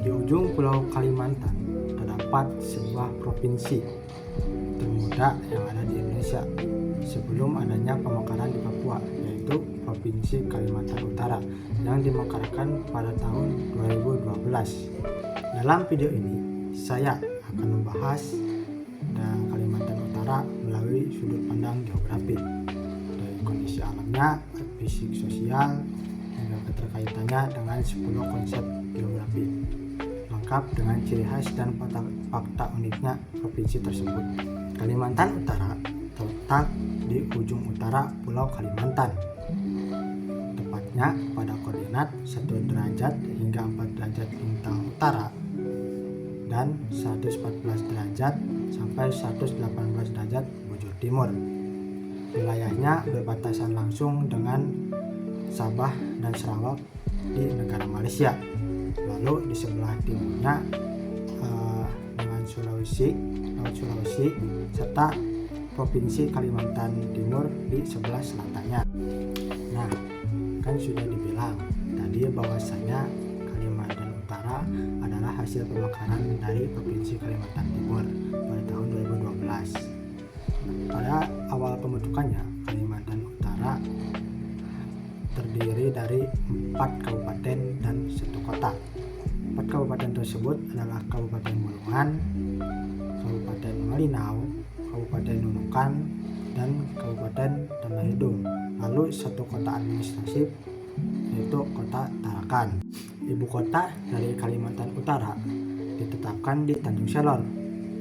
Di ujung Pulau Kalimantan terdapat sebuah provinsi termuda yang ada di Indonesia sebelum adanya pemekaran di Papua, yaitu Provinsi Kalimantan Utara yang dimekarkan pada tahun 2012. Dalam video ini saya akan membahas Kalimantan Utara melalui sudut pandang geografi, dari kondisi alamnya, fisik sosial, hingga keterkaitannya dengan 10 konsep geografi, lengkap dengan ciri khas dan fakta uniknya provinsi tersebut. Kalimantan Utara terletak di ujung utara Pulau Kalimantan, tepatnya pada koordinat 1 derajat hingga 4 derajat lintang utara dan 114 derajat sampai 118 derajat bujur timur. Wilayahnya berbatasan langsung dengan Sabah dan Sarawak di negara Malaysia. Lalu di sebelah timurnya dengan Sulawesi serta Provinsi Kalimantan Timur di sebelah selatannya. Nah, kan sudah dibilang tadi bahwasanya Kalimantan Utara adalah hasil pemekaran dari Provinsi Kalimantan Timur pada tahun 2012. Pada awal pembentukannya, Kalimantan Utara terdiri dari 4 kabupaten dan 1 kota. 4 kabupaten tersebut adalah Kabupaten Bulungan, Kabupaten Malinau, Kabupaten Nunukan, dan Kabupaten Tanah Hidung. Lalu 1 kota administratif yaitu Kota Tarakan. Ibu kota dari Kalimantan Utara ditetapkan di Tanjung Selor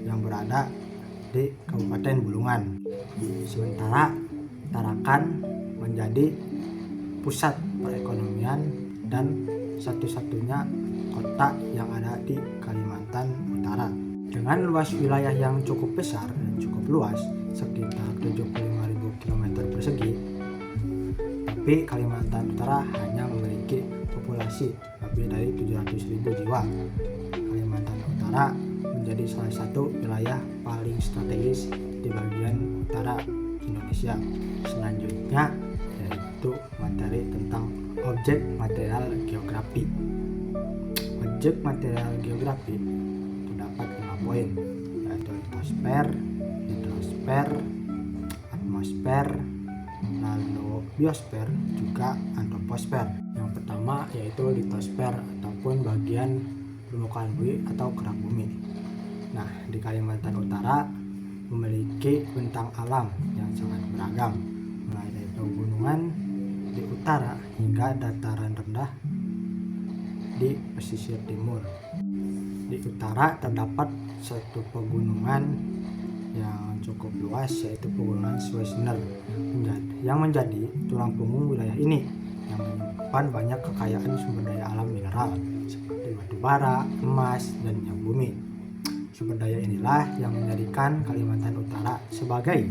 yang berada di Kabupaten Bulungan. Sementara Tarakan menjadi pusat perekonomian dan satu-satunya kota yang ada di Kalimantan Utara. Dengan luas wilayah yang cukup besar dan cukup luas, sekitar 75.000 km persegi, tapi Kalimantan Utara hanya memiliki populasi lebih dari 700.000 jiwa. Kalimantan Utara menjadi salah satu wilayah paling strategis di bagian utara Indonesia. Selanjutnya yaitu materi tentang objek material geografi. Objek material geografi terdapat 5 poin, yaitu litosfer, hidrosfer, atmosfer, lalu biosfer, juga antroposfer. Yang pertama yaitu litosfer ataupun bagian permukaan bumi atau kerak bumi. Nah, di Kalimantan Utara memiliki bentang alam yang sangat beragam, mulai dari pegunungan di utara hingga dataran rendah di pesisir timur. Di utara terdapat 1 pegunungan yang cukup luas, yaitu Pegunungan Schweizner, yang menjadi tulang punggung wilayah ini, yang menyimpan banyak kekayaan sumber daya alam mineral seperti batu bara, emas, dan minyak bumi. Sumber daya inilah yang menjadikan Kalimantan Utara sebagai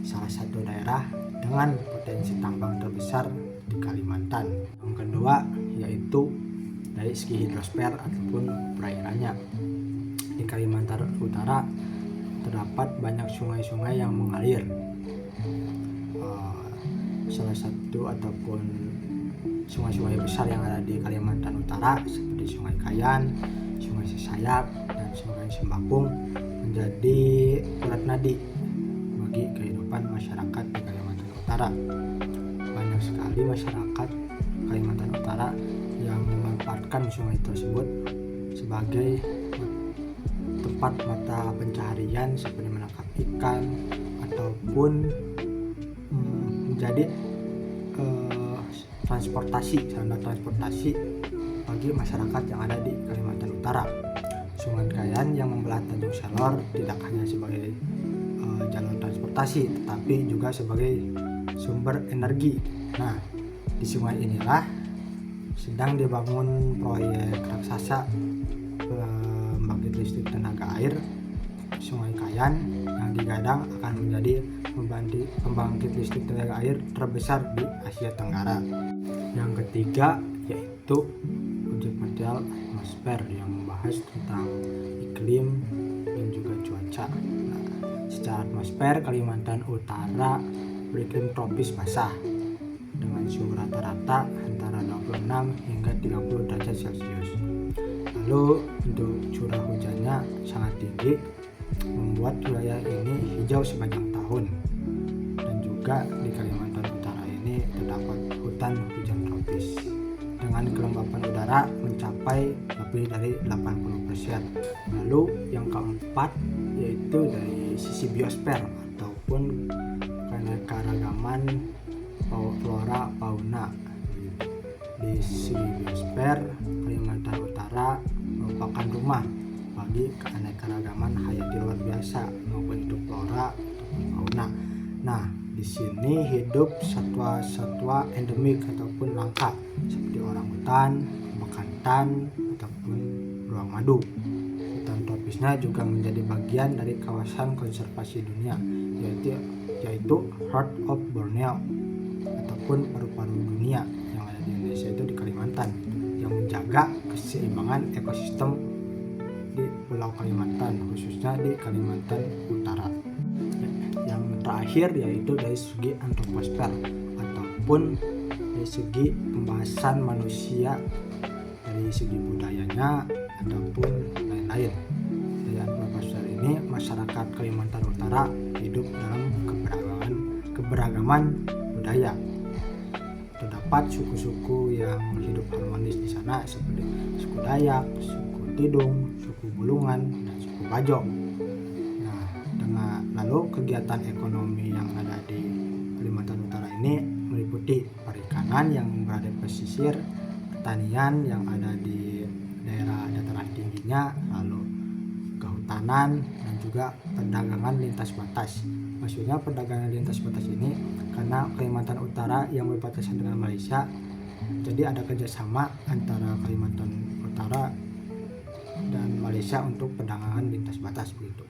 salah satu daerah dengan potensi tambang terbesar di Kalimantan. Yang kedua yaitu dari segi hidrosfer ataupun perairannya. Di Kalimantan Utara terdapat banyak sungai-sungai yang mengalir. Salah satu ataupun sungai-sungai besar yang ada di Kalimantan Utara seperti Sungai Kayan, Sungai Sesayap, dan Sungai Sembakung menjadi urat nadi bagi kehidupan masyarakat di Kalimantan Utara. Banyak sekali masyarakat Kalimantan Utara yang memanfaatkan sungai tersebut sebagai tempat mata pencaharian seperti menangkap ikan ataupun menjadi sarana transportasi bagi masyarakat yang ada di Kalimantan Utara. Sungai Kayan yang membelah Tanjung Selor tidak hanya sebagai jalur transportasi, tetapi juga sebagai sumber energi. Nah, di sungai inilah sedang dibangun proyek raksasa pembangkit listrik tenaga air Sungai Kayan yang digadang akan menjadi pembangkit listrik tenaga air terbesar di Asia Tenggara. Yang ketiga yaitu objek material atmosfer yang membahas tentang iklim dan juga cuaca. Nah, secara atmosfer Kalimantan Utara beriklim tropis basah dengan suhu rata-rata antara 26 hingga 30 derajat Celcius. Lalu untuk curah hujannya sangat tinggi, membuat wilayah ini hijau sepanjang tahun. Dan juga di Kalimantan Utara ini terdapat hutan hujan tropis dengan kelembapan udara mencapai lebih dari 80%. Lalu yang keempat yaitu dari sisi biosfer ataupun keanekaragaman flora fauna. Di sisi biosfer, Kalimantan Utara merupakan rumah bagi keanekaragaman hayati luar biasa maupun itu flora ataupun fauna. Nah, di sini hidup satwa-satwa endemik ataupun langka seperti orangutan, bekantan ataupun beruang madu. Hutan tropisnya juga menjadi bagian dari kawasan konservasi dunia yaitu Heart of Borneo ataupun paru-paru dunia yang ada di Indonesia itu di Kalimantan yang menjaga keseimbangan ekosistem di Pulau Kalimantan, khususnya di Kalimantan Utara. Yang terakhir yaitu dari segi antroposfer ataupun dari segi pembahasan manusia dari segi budayanya ataupun lain-lain. Dari antroposfer ini masyarakat Kalimantan Utara hidup dalam keberagaman budaya. Terdapat suku-suku yang hidup harmonis di sana seperti suku Dayak, suku Tidung, suku Bulungan, dan suku Bajo. Lalu kegiatan ekonomi yang ada di Kalimantan Utara ini meliputi perikanan yang berada di pesisir, pertanian yang ada di daerah dataran tingginya, lalu kehutanan, dan juga perdagangan lintas batas. Maksudnya perdagangan lintas batas ini karena Kalimantan Utara yang berbatasan dengan Malaysia, jadi ada kerjasama antara Kalimantan Utara dan Malaysia untuk perdagangan lintas batas begitu.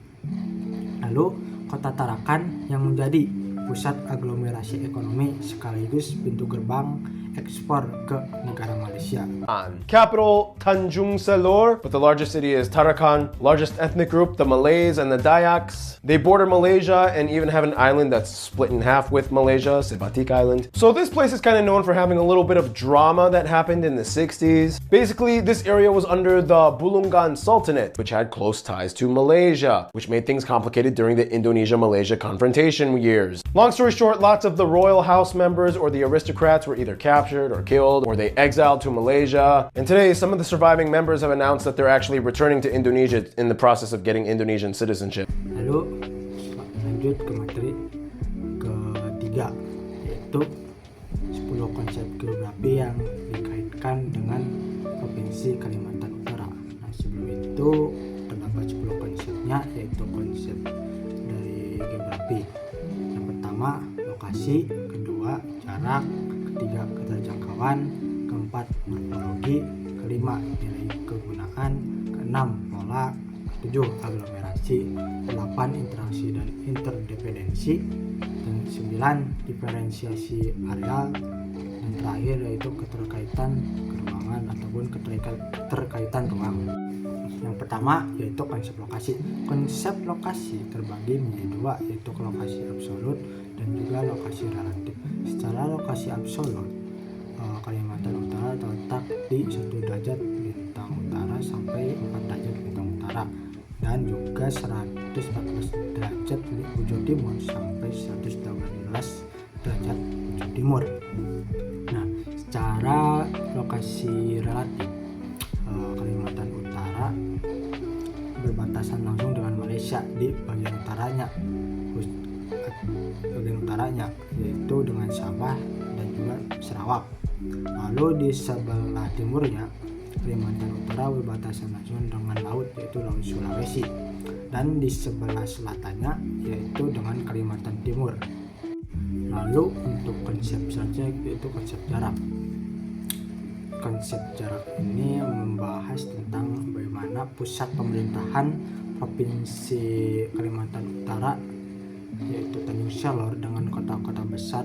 Lalu Kota Tarakan yang menjadi pusat aglomerasi ekonomi sekaligus pintu gerbang ekspor ke negara Malaysia. Capital Tanjung Selor, but the largest city is Tarakan. Largest ethnic group, the Malays and the Dayaks. They border Malaysia and even have an island that's split in half with Malaysia, Sebatik Island. So this place is kind of known for having a little bit of drama that happened in the 60s. Basically, this area was under the Bulungan Sultanate, which had close ties to Malaysia, which made things complicated during the Indonesia-Malaysia confrontation years. Long story short, lots of the royal house members or the aristocrats were either captured or killed, or they exiled to Malaysia. And today, some of the surviving members have announced that they're actually returning to Indonesia in the process of getting Indonesian citizenship. Lalu lanjut ke materi ketiga, yaitu 10 konsep geografi yang dikaitkan dengan Provinsi Kalimantan Utara. Nah, sebelum itu terdapat 10 konsepnya, yaitu konsep dari geografi. Yang pertama, lokasi, kedua, jarak, ketiga, keterjangkauan, keempat, morfologi, kelima, nilai kegunaan, keenam, pola, ketujuh, aglomerasi, delapan, interaksi dan interdependensi, dan 9, diferensiasi areal, dan terakhir yaitu keterkaitan keruangan ataupun keterkaitan ruang. Yang pertama yaitu konsep lokasi. Konsep lokasi terbagi menjadi dua, yaitu lokasi absolut dan juga lokasi relatif. Secara lokasi absolut, Kalimantan Utara terletak di 1 derajat bintang utara sampai 4 derajat bintang utara, dan juga 114 derajat bujur timur sampai 112 derajat bujur timur. Nah, secara lokasi relatif, Kalimantan Utara berbatasan langsung dengan Malaysia di bagian utaranya yaitu dengan Sabah dan juga Sarawak. Lalu di sebelah timurnya, Kalimantan Utara berbatasan langsung dengan laut yaitu Laut Sulawesi, dan di sebelah selatannya yaitu dengan Kalimantan Timur. Lalu untuk konsep selanjutnya yaitu konsep jarak. Konsep jarak ini membahas tentang bagaimana pusat pemerintahan Provinsi Kalimantan Utara yaitu Tanjung Selor dengan kota-kota besar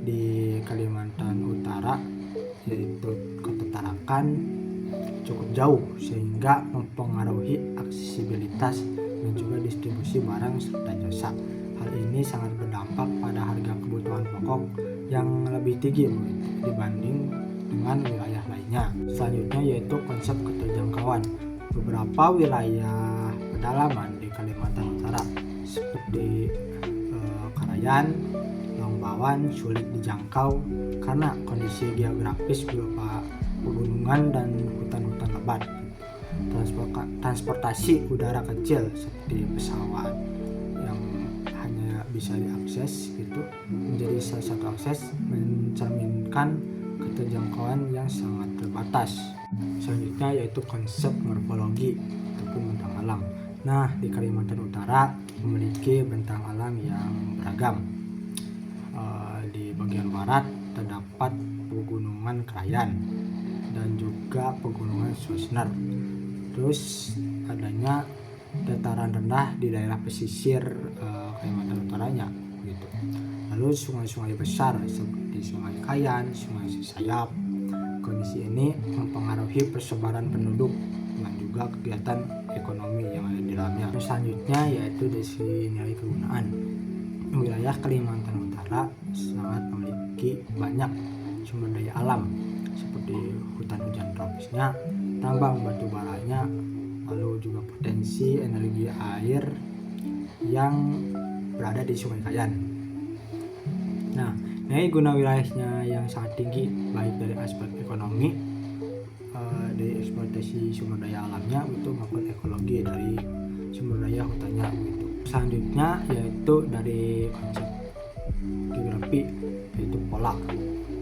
di Kalimantan Utara yaitu Kota Tarakan cukup jauh sehingga mempengaruhi aksesibilitas dan juga distribusi barang serta jasa. Hal ini sangat berdampak pada harga kebutuhan pokok yang lebih tinggi dibanding dengan wilayah lainnya. Selanjutnya yaitu konsep keterjangkauan. Beberapa wilayah pedalaman di Kalimantan Utara seperti Karayan, Longbawan sulit dijangkau karena kondisi geografis berupa pegunungan dan hutan-hutan lebat. Transportasi udara kecil seperti pesawat yang hanya bisa diakses itu menjadi salah satu akses, mencerminkan keterjangkauan yang sangat terbatas. Selanjutnya yaitu konsep morfologi ataupun bentang alam. Nah, di Kalimantan Utara memiliki bentang alam yang beragam. Di bagian barat terdapat pegunungan Krayan dan juga pegunungan Sosner. Terus adanya dataran rendah di daerah pesisir Kalimantan Utaranya gitu. Lalu sungai-sungai besar seperti Sungai Kayan, Sungai Sisayap. Kondisi ini mempengaruhi persebaran penduduk dan juga kegiatan ekonomi yang ada di dalamnya. Selanjutnya yaitu dari sisi nilai kegunaan. Wilayah Kalimantan Utara sangat memiliki banyak sumber daya alam seperti hutan hujan tropisnya, tambang batu baranya, lalu juga potensi energi air yang berada di Sungai Kayan. Nah, nilai guna wilayahnya yang sangat tinggi baik dari aspek ekonomi, dari eksploitasi sumber daya alamnya itu maupun ekologi dari sumber daya hutannya gitu. Selanjutnya yaitu dari konsep geografi yaitu pola.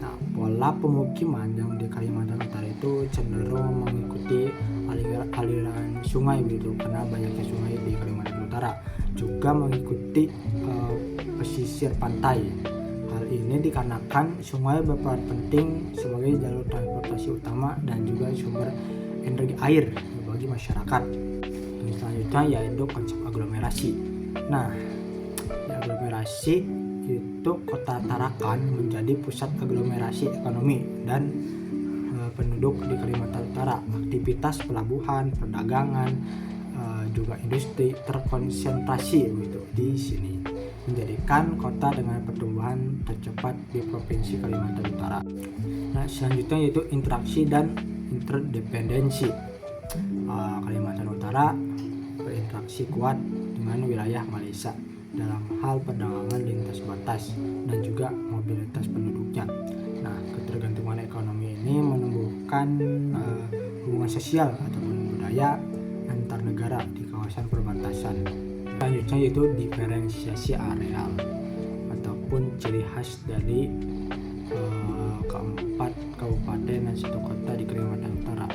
Nah, pola pemukiman yang di Kalimantan Utara itu cenderung mengikuti aliran sungai begitu, karena banyaknya sungai di Kalimantan Utara, juga mengikuti pesisir pantai. Hal ini dikarenakan sungai berperan penting sebagai jalur transportasi utama dan juga sumber energi air bagi masyarakat. Dan selanjutnya yaitu konsep aglomerasi. Nah, di aglomerasi itu Kota Tarakan menjadi pusat aglomerasi ekonomi dan penduduk di Kalimantan Utara. Aktivitas pelabuhan, perdagangan, juga industri terkonsentrasi begitu di sini, menjadikan kota dengan pertumbuhan tercepat di Provinsi Kalimantan Utara. Nah, selanjutnya yaitu interaksi dan interdependensi. Kalimantan Utara berinteraksi kuat dengan wilayah Malaysia dalam hal perdagangan lintas batas dan juga mobilitas penduduknya. Nah, ketergantungan ekonomi ini menumbuhkan hubungan sosial ataupun budaya antar negara di kawasan perbatasan. Selanjutnya yaitu diferensiasi areal ataupun ciri khas dari keempat kabupaten dan satu kota di Kalimantan Utara.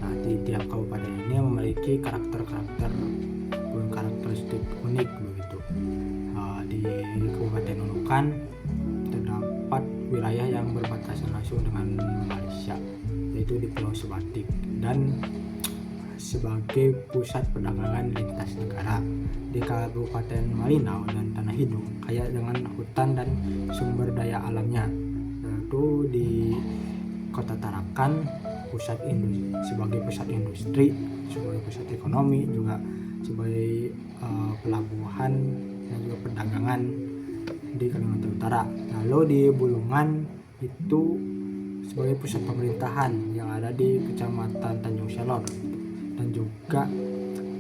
Nah, di tiap kabupaten ini memiliki karakteristik unik begitu. Di Kabupaten Nunukan terdapat wilayah yang berbatasan langsung dengan Malaysia, yaitu di Pulau Sebatik, dan sebagai pusat perdagangan lintas negara. Di Kabupaten Malinau dan Tanah Hidung kaya dengan hutan dan sumber daya alamnya. Yaitu di Kota Tarakan sebagai pusat industri, sebagai pusat ekonomi, juga sebagai pelabuhan dan juga perdagangan di Kalimantan Utara. Lalu di Bulungan itu sebagai pusat pemerintahan yang ada di Kecamatan Tanjung Selor dan juga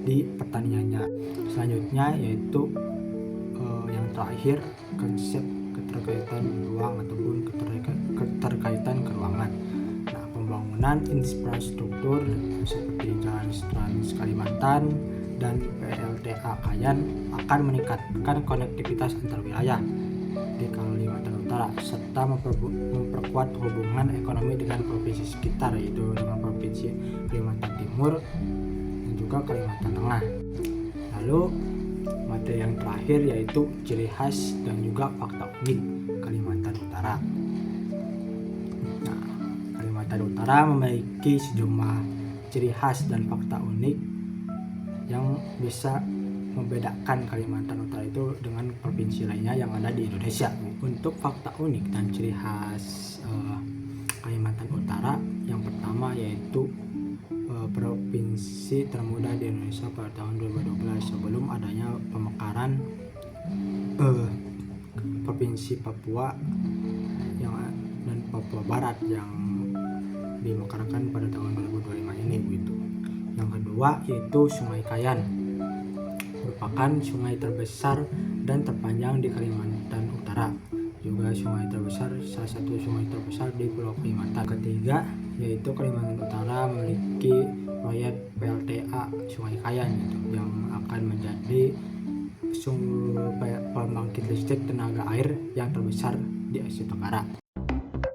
di pertaniannya. Selanjutnya yaitu yang terakhir konsep keterkaitan ruang ataupun keterkaitan keruangan. Nah, pembangunan infrastruktur seperti Jalan Trans Kalimantan dan PLTA Kayan akan meningkatkan konektivitas antar wilayah di Kalimantan Utara serta memperkuat hubungan ekonomi dengan provinsi sekitar, yaitu dengan provinsi Kalimantan Timur dan juga Kalimantan Tengah. Lalu materi yang terakhir yaitu ciri khas dan juga fakta unik Kalimantan Utara. Nah, Kalimantan Utara memiliki sejumlah ciri khas dan fakta unik yang bisa membedakan Kalimantan Utara itu dengan provinsi lainnya yang ada di Indonesia. Untuk fakta unik dan ciri khas Kalimantan Utara, yang pertama yaitu provinsi termuda di Indonesia pada tahun 2012 sebelum adanya pemekaran Provinsi Papua dan Papua Barat yang dimekarkan pada tahun 2025 ini begitu. Yang kedua yaitu Sungai Kayan, merupakan sungai terbesar dan terpanjang di Kalimantan Utara, juga salah satu sungai terbesar di Pulau Kalimantan. Ketiga yaitu Kalimantan Utara memiliki proyek PLTA Sungai Kayan gitu, yang akan menjadi pembangkit listrik tenaga air yang terbesar di Asia Tenggara.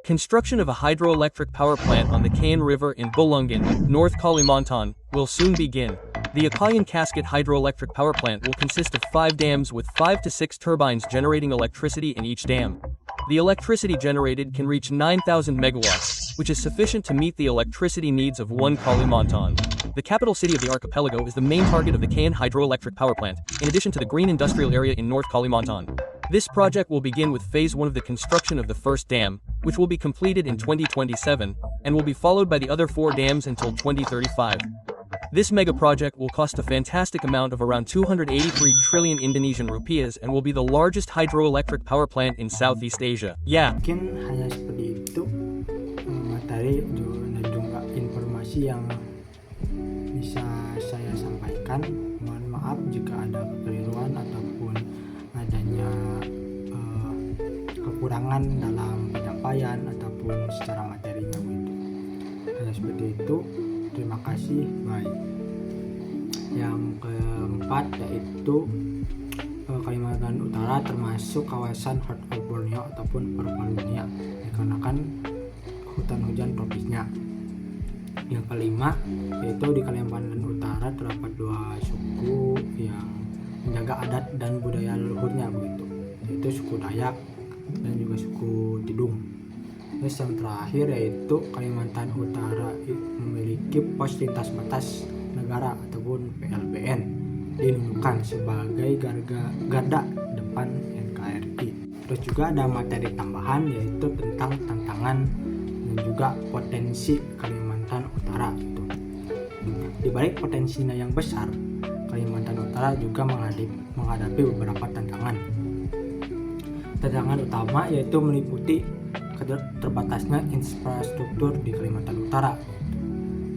Construction of a hydroelectric power plant on the Kayan River in Bulungan, North Kalimantan, will soon begin. The Akayan Casket Hydroelectric Power Plant will consist of 5 dams with 5 to 6 turbines generating electricity in each dam. The electricity generated can reach 9,000 megawatts, which is sufficient to meet the electricity needs of one Kalimantan. The capital city of the archipelago is the main target of the Kayan Hydroelectric Power Plant, in addition to the green industrial area in North Kalimantan. This project will begin with phase 1 of the construction of the first dam, which will be completed in 2027, and will be followed by the other 4 dams until 2035. This mega project will cost a fantastic amount of around 283 trillion Indonesian rupiahs and will be the largest hydroelectric power plant in Southeast Asia. Yeah. Mungkin hanya seperti itu materi dan juga informasi yang bisa saya sampaikan. Mohon maaf jika ada kekeliruan ataupun adanya kekurangan dalam penyampaian ataupun secara materinya begitu. Hanya seperti itu. Terima kasih. Bye. Yang keempat yaitu Kalimantan Utara termasuk kawasan Heart of Borneo ataupun paru-paru dunia dikarenakan hutan hujan tropisnya. Yang kelima yaitu di Kalimantan Utara terdapat 2 suku yang menjaga adat dan budaya leluhurnya begitu, yaitu suku Dayak dan juga suku Tidung. Terus yang terakhir yaitu Kalimantan Utara memiliki pos lintas batas negara ataupun PLBN di Nunukan sebagai garda depan NKRI. Terus juga ada materi tambahan yaitu tentang tantangan dan juga potensi Kalimantan Utara itu. Di balik potensinya yang besar, Kalimantan Utara juga menghadapi beberapa tantangan. Tantangan utama yaitu meliputi terbatasnya infrastruktur di Kalimantan Utara.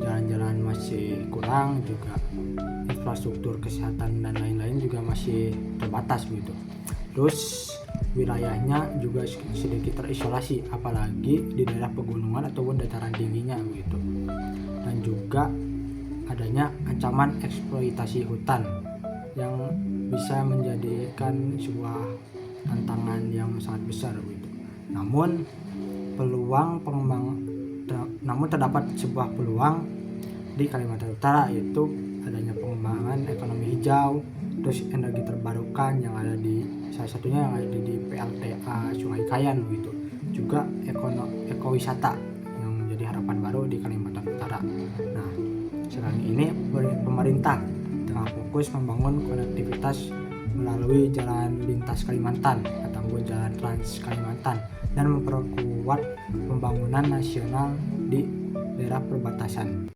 Jalan-jalan masih kurang, juga infrastruktur kesehatan dan lain-lain juga masih terbatas begitu. Terus wilayahnya juga sedikit terisolasi, apalagi di daerah pegunungan ataupun dataran tingginya begitu. Dan juga adanya ancaman eksploitasi hutan yang bisa menjadikan sebuah tantangan yang sangat besar begitu. Namun terdapat sebuah peluang di Kalimantan Utara, yaitu adanya pengembangan ekonomi hijau, terus energi terbarukan yang ada di salah satunya yang ada di PLTA Sungai Kayan begitu. Juga ekowisata yang menjadi harapan baru di Kalimantan Utara. Nah, sekarang ini pemerintah tengah fokus membangun konektivitas melalui jalan lintas Kalimantan ataupun jalan Trans Kalimantan dan memperkuat pembangunan nasional di daerah perbatasan.